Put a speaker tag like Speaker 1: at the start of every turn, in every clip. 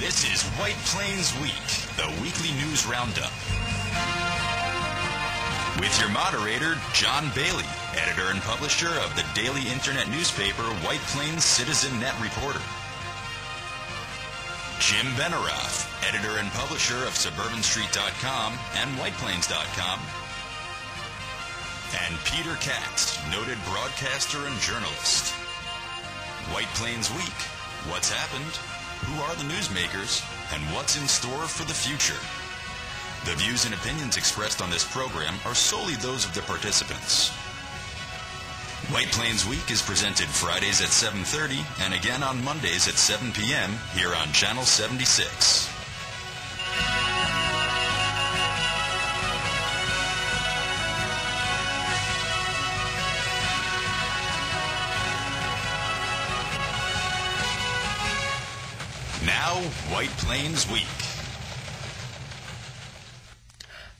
Speaker 1: This is White Plains Week, the weekly news roundup. With your moderator, John Bailey, editor and publisher of the daily internet newspaper White Plains CitizeNet Reporter. Jim Benerofe, editor and publisher of SuburbanStreet.com and WhitePlains.com. And Peter Katz, noted broadcaster and journalist. White Plains Week. What's happened? Who are the newsmakers? And what's in store for the future? The views and opinions expressed on this program are solely those of the participants. White Plains Week is presented Fridays at 7:30 and again on Mondays at 7 p.m. here on Channel 76. Now, White Plains Week.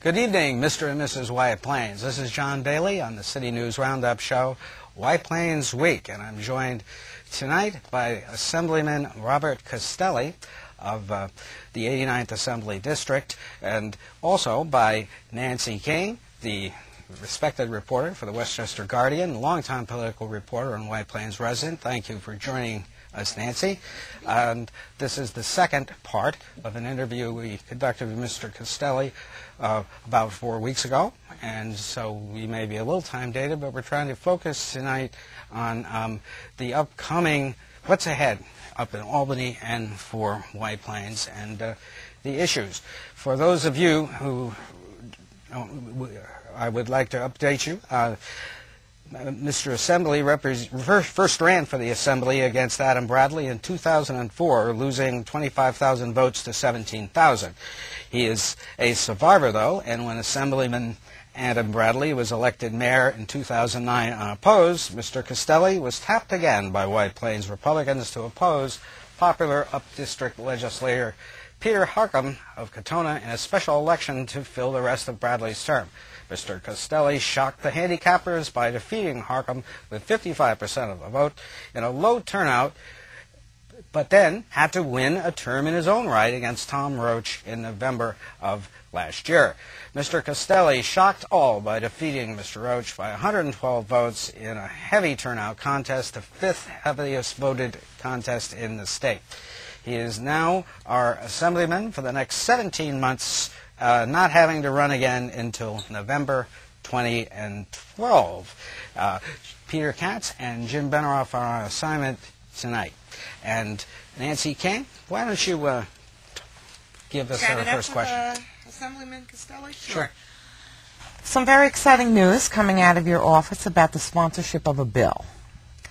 Speaker 2: Good evening, Mr. and Mrs. White Plains. This is John Bailey on the City News Roundup show, White Plains Week, and I'm joined tonight by Assemblyman Robert Castelli of the 89th Assembly District, and also by Nancy King, the respected reporter for the Westchester Guardian, longtime political reporter and White Plains resident. Thank you for joining us, Nancy. And this is the second part of an interview we conducted with Mr. Castelli about 4 weeks ago, and so we may be a little time dated, but we're trying to focus tonight on the upcoming, what's ahead up in Albany and for White Plains, and the issues. For those of you who, I would like to update you, Mr. Assembly first ran for the Assembly against Adam Bradley in 2004, losing 25,000 votes to 17,000. He is a survivor, though, and when Assemblyman Adam Bradley was elected mayor in 2009 unopposed, Mr. Castelli was tapped again by White Plains Republicans to oppose popular up-district legislator Peter Harcum of Katona in a special election to fill the rest of Bradley's term. Mr. Castelli shocked the handicappers by defeating Harcum with 55% of the vote in a low turnout, but then had to win a term in his own right against Tom Roach in November of last year. Mr. Castelli shocked all by defeating Mr. Roach by 112 votes in a heavy turnout contest, the fifth heaviest voted contest in the state. He is now our Assemblyman for the next 17 months, not having to run again until November 2012. Peter Katz and Jim Benerofe are on assignment tonight. And Nancy King, why don't you give us our first question?
Speaker 3: Assemblyman Castelli?
Speaker 2: Sure.
Speaker 3: Some very exciting news coming out of your office about the sponsorship of a bill.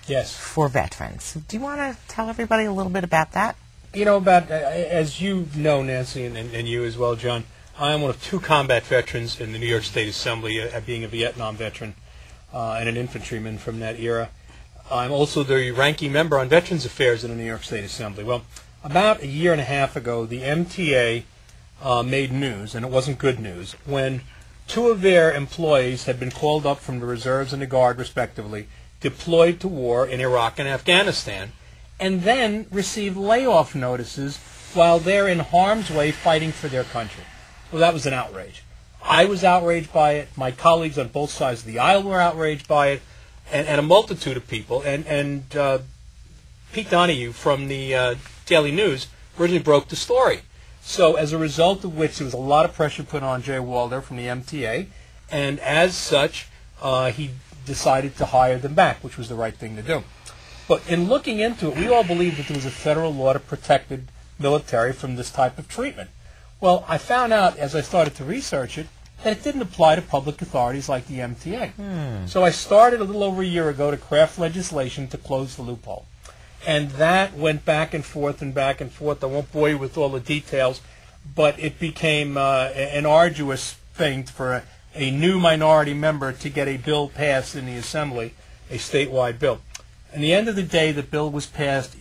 Speaker 4: Yes.
Speaker 3: For veterans. Do you want to tell everybody a little bit about that?
Speaker 4: You know, as you know, Nancy, and you as well, John, I am one of two combat veterans in the New York State Assembly, being a Vietnam veteran and an infantryman from that era. I'm also the ranking member on Veterans Affairs in the New York State Assembly. Well, about a year and a half ago, the MTA made news, and it wasn't good news, when two of their employees had been called up from the reserves and the Guard, respectively, deployed to war in Iraq and Afghanistan, and then received layoff notices while they're in harm's way fighting for their country. Well, that was an outrage. I was outraged by it. My colleagues on both sides of the aisle were outraged by it, and a multitude of people. And Pete Donahue from the Daily News originally broke the story. So as a result of which, there was a lot of pressure put on Jay Walder from the MTA, and as such, he decided to hire them back, which was the right thing to do. But in looking into it, we all believed that there was a federal law to protect the military from this type of treatment. Well, I found out as I started to research it that it didn't apply to public authorities like the MTA. So I started a little over a year ago to craft legislation to close the loophole. And that went back and forth and back and forth. I won't bore you with all the details, but it became an arduous thing for a new minority member to get a bill passed in the Assembly, a statewide bill. At the end of the day, the bill was passed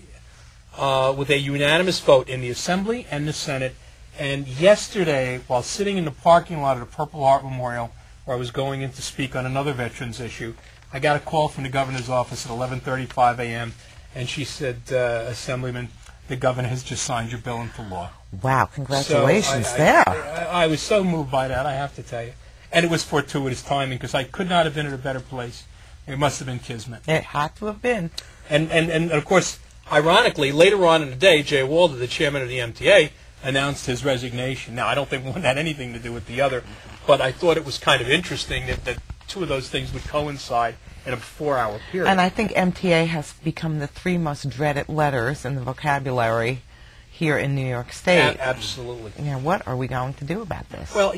Speaker 4: with a unanimous vote in the Assembly and the Senate. And yesterday, while sitting in the parking lot of the Purple Heart Memorial, where I was going in to speak on another veterans issue, I got a call from the governor's office at 11:35 a.m., and she said, Assemblyman, the governor has just signed your bill into law.
Speaker 3: Wow, congratulations there.
Speaker 4: I was so moved by that, I have to tell you. And it was fortuitous timing, because I could not have been at a better place. It must have been kismet.
Speaker 3: It had to have been.
Speaker 4: And of course, ironically, later on in the day, Jay Walder, the chairman of the MTA, announced his resignation. Now, I don't think one had anything to do with the other, but I thought it was kind of interesting that two of those things would coincide in a 4-hour period.
Speaker 3: And I think MTA has become the 3 most dreaded letters in the vocabulary here in New York State.
Speaker 4: Absolutely.
Speaker 3: What are we going to do about this?
Speaker 4: Well,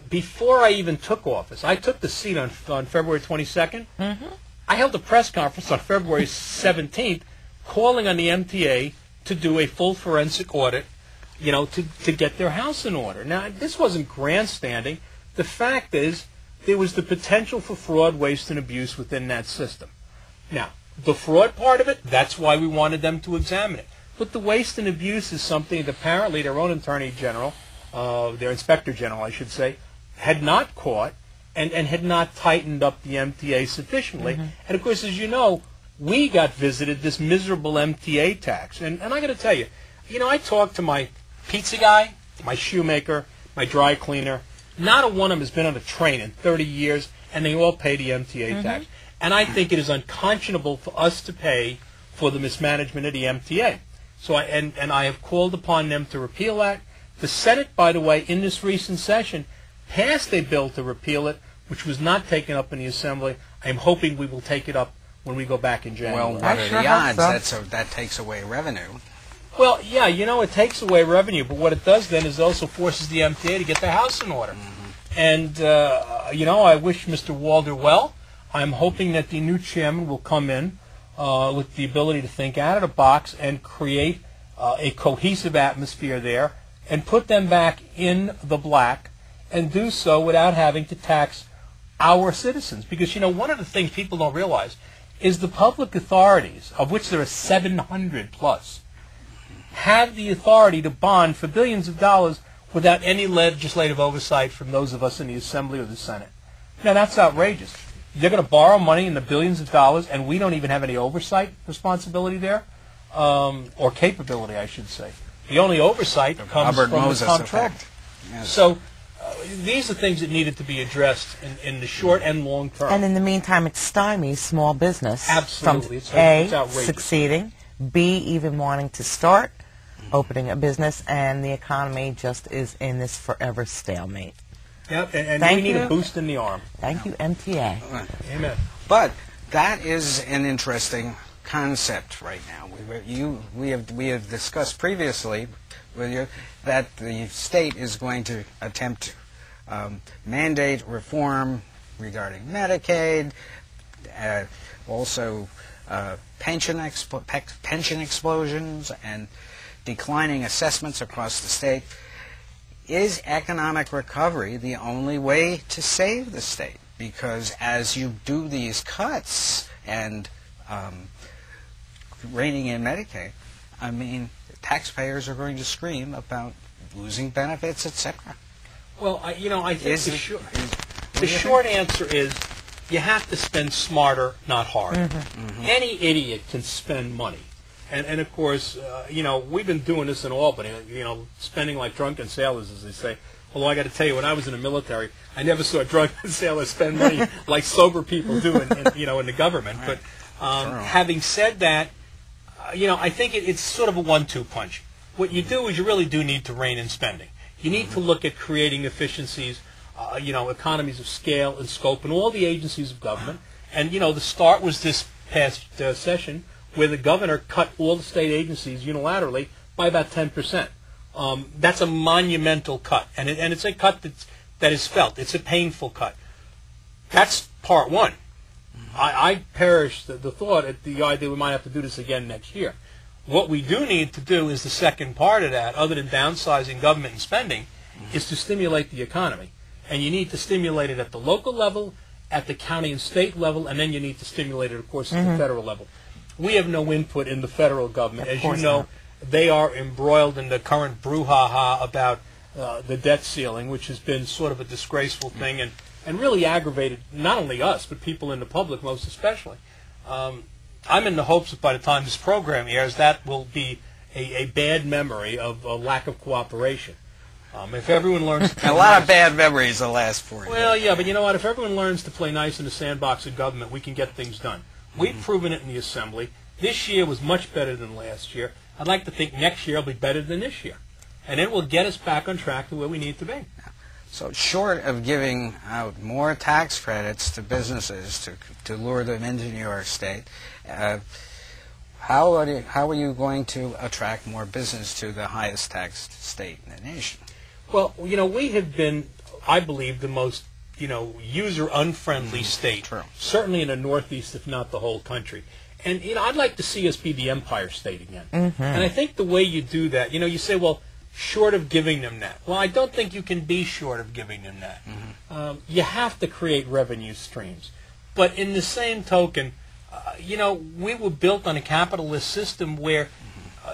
Speaker 4: before I even took office, I took the seat on February 22nd.
Speaker 3: Mm-hmm.
Speaker 4: I held a press conference on February 17th calling on the MTA to do a full forensic audit, to get their house in order. Now, this wasn't grandstanding. The fact is, there was the potential for fraud, waste, and abuse within that system. Now, the fraud part of it, that's why we wanted them to examine it. But the waste and abuse is something that apparently their own Attorney General, their Inspector General, I should say, had not caught and had not tightened up the MTA sufficiently. Mm-hmm. And, of course, as you know, we got visited this miserable MTA tax. And I got to tell you, I talked to my pizza guy, my shoemaker, my dry cleaner. Not a one of them has been on a train in 30 years, and they all pay the MTA tax. And I think it is unconscionable for us to pay for the mismanagement of the MTA. So I have called upon them to repeal that. The Senate, by the way, in this recent session, passed a bill to repeal it, which was not taken up in the Assembly. I am hoping we will take it up when we go back in January.
Speaker 2: Well, what are the odds that takes away revenue?
Speaker 4: Well, yeah, it takes away revenue, but what it does then is it also forces the MTA to get their house in order. Mm-hmm. And, I wish Mr. Walder well. I'm hoping that the new chairman will come in with the ability to think out of the box and create a cohesive atmosphere there and put them back in the black and do so without having to tax our citizens. Because, one of the things people don't realize is the public authorities, of which there are 700 plus, have the authority to bond for billions of dollars without any legislative oversight from those of us in the Assembly or the Senate. Now, that's outrageous. They're going to borrow money in the billions of dollars, and we don't even have any oversight responsibility there, or capability, I should say. The only oversight comes from the comptroller. Yes. So these are things that needed to be addressed in the short and long term.
Speaker 3: And in the meantime, it stymies small business.
Speaker 4: Absolutely.
Speaker 3: From A, succeeding, B, even wanting to start opening a business, and the economy just is in this forever stalemate.
Speaker 4: Yep, and we need a boost in the arm.
Speaker 3: Thank you, MTA.
Speaker 4: Amen.
Speaker 2: But that is an interesting concept right now. We have discussed previously with you that the state is going to attempt to mandate reform regarding Medicaid, also pension explosions, and declining assessments across the state. Is economic recovery the only way to save the state? Because as you do these cuts and reining in Medicaid, taxpayers are going to scream about losing benefits, etc.
Speaker 4: Well, I think the short answer is you have to spend smarter, not harder. Mm-hmm. Mm-hmm. Any idiot can spend money. And of course, we've been doing this in Albany, spending like drunken sailors, as they say. Although I got to tell you, when I was in the military, I never saw drunken sailors spend money like sober people do in the government. Right. But having said that, I think it's sort of a 1-2 punch. What you do is you really do need to rein in spending. You need to look at creating efficiencies, economies of scale and scope in all the agencies of government. And, the start was this past session, where the governor cut all the state agencies unilaterally by about 10%. That's a monumental cut, and it's a cut that is felt. It's a painful cut. That's part one. I perish the thought at the idea we might have to do this again next year. What we do need to do is the second part of that, other than downsizing government and spending, is to stimulate the economy. And you need to stimulate it at the local level, at the county and state level, and then you need to stimulate it, of course, at the federal level. We have no input in the federal government. As you know, they are embroiled in the current brouhaha about the debt ceiling, which has been sort of a disgraceful thing and really aggravated not only us, but people in the public most especially. I'm in the hopes that by the time this program airs, that will be a bad memory of a lack of cooperation. If everyone learns to play
Speaker 2: A lot
Speaker 4: nice,
Speaker 2: of bad memories the last 4 years.
Speaker 4: well, yeah, but you know what? If everyone learns to play nice in the sandbox of government, we can get things done. We've proven it in the Assembly. This year was much better than last year. I'd like to think next year will be better than this year. And it will get us back on track to where we need to be.
Speaker 2: So short of giving out more tax credits to businesses to lure them into New York State, how are you going to attract more business to the highest taxed state in the nation?
Speaker 4: Well, you know, we have been, I believe, the most, user-unfriendly state,
Speaker 2: True.
Speaker 4: certainly in the Northeast, if not the whole country. And, I'd like to see us be the Empire State again. And I think the way you do that, you say, well, short of giving them that. Well, I don't think you can be short of giving them that. You have to create revenue streams. But in the same token, we were built on a capitalist system where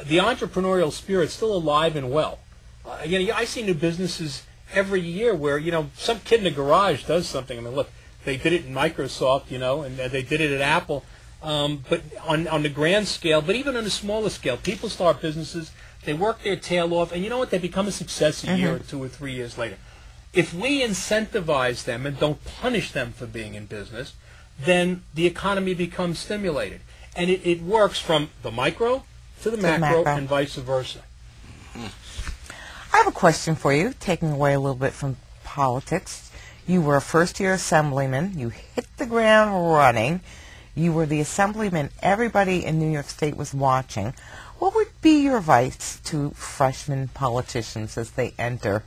Speaker 4: the entrepreneurial spirit's still alive and well. I see new businesses every year where, some kid in a garage does something. I mean, look, they did it in Microsoft, and they did it at Apple. But on the grand scale, but even on the smaller scale, people start businesses, they work their tail off, and you know what? They become a success a year or 2 or 3 years later. If we incentivize them and don't punish them for being in business, then the economy becomes stimulated. And it works from the micro to the macro and vice versa.
Speaker 3: I have a question for you, taking away a little bit from politics. You were a first-year assemblyman. You hit the ground running. You were the assemblyman everybody in New York State was watching. What would be your advice to freshman politicians as they enter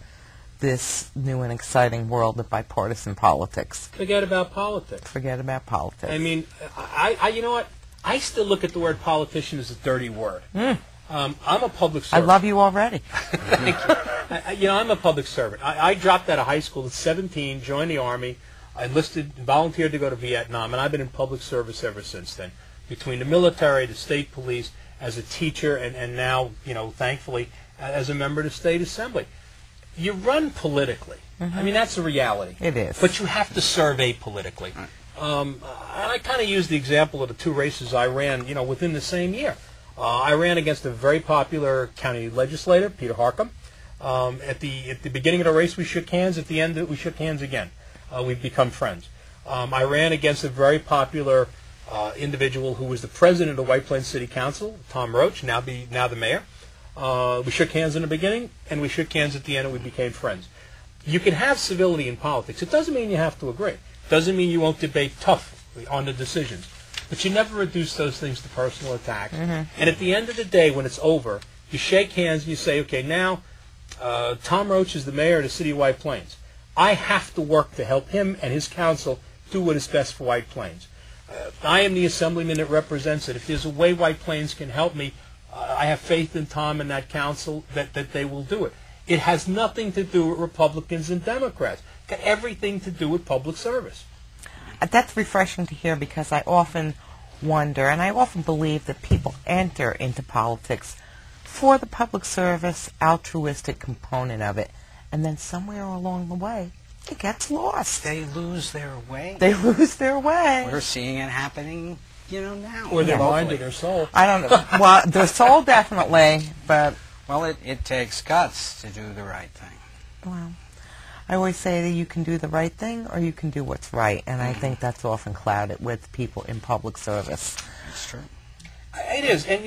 Speaker 3: this new and exciting world of bipartisan politics?
Speaker 4: Forget about politics.
Speaker 3: Forget about politics.
Speaker 4: I mean, you know what? I still look at the word politician as a dirty word. I'm a public servant.
Speaker 3: I love you already.
Speaker 4: Thank you. I'm a public servant. I dropped out of high school at 17, joined the Army. I enlisted, volunteered to go to Vietnam, and I've been in public service ever since then. Between the military, the state police, as a teacher, and now, thankfully, as a member of the State Assembly. You run politically. I mean, that's a reality.
Speaker 3: It is.
Speaker 4: But you have to serve apolitically. I kind of use the example of the 2 races I ran, within the same year. I ran against a very popular county legislator, Peter Harcum. At the beginning of the race, we shook hands. At the end, we shook hands again. We've become friends. I ran against a very popular individual who was the president of the White Plains City Council, Tom Roach, now the mayor. We shook hands in the beginning, and we shook hands at the end, and we became friends. You can have civility in politics. It doesn't mean you have to agree. It doesn't mean you won't debate tough on the decisions. But you never reduce those things to personal attacks. And at the end of the day, when it's over, you shake hands and you say, okay, now Tom Roach is the mayor of the city of White Plains. I have to work to help him and his council do what is best for White Plains. I am the assemblyman that represents it. If there's a way White Plains can help me, I have faith in Tom and that council that they will do it. It has nothing to do with Republicans and Democrats. It's got everything to do with public service.
Speaker 3: That's refreshing to hear, because I often wonder, and I often believe that people enter into politics for the public service, altruistic component of it, and then somewhere along the way, it gets lost.
Speaker 2: They lose their way.
Speaker 3: They lose their way.
Speaker 2: We're seeing it happening, now.
Speaker 4: Or their mind or their soul.
Speaker 3: I don't know. Well, their soul definitely, but...
Speaker 2: Well, it takes guts to do the right thing.
Speaker 3: Well, I always say that you can do the right thing or you can do what's right, and I think that's often clouded with people in public service.
Speaker 2: That's true.
Speaker 4: It is, and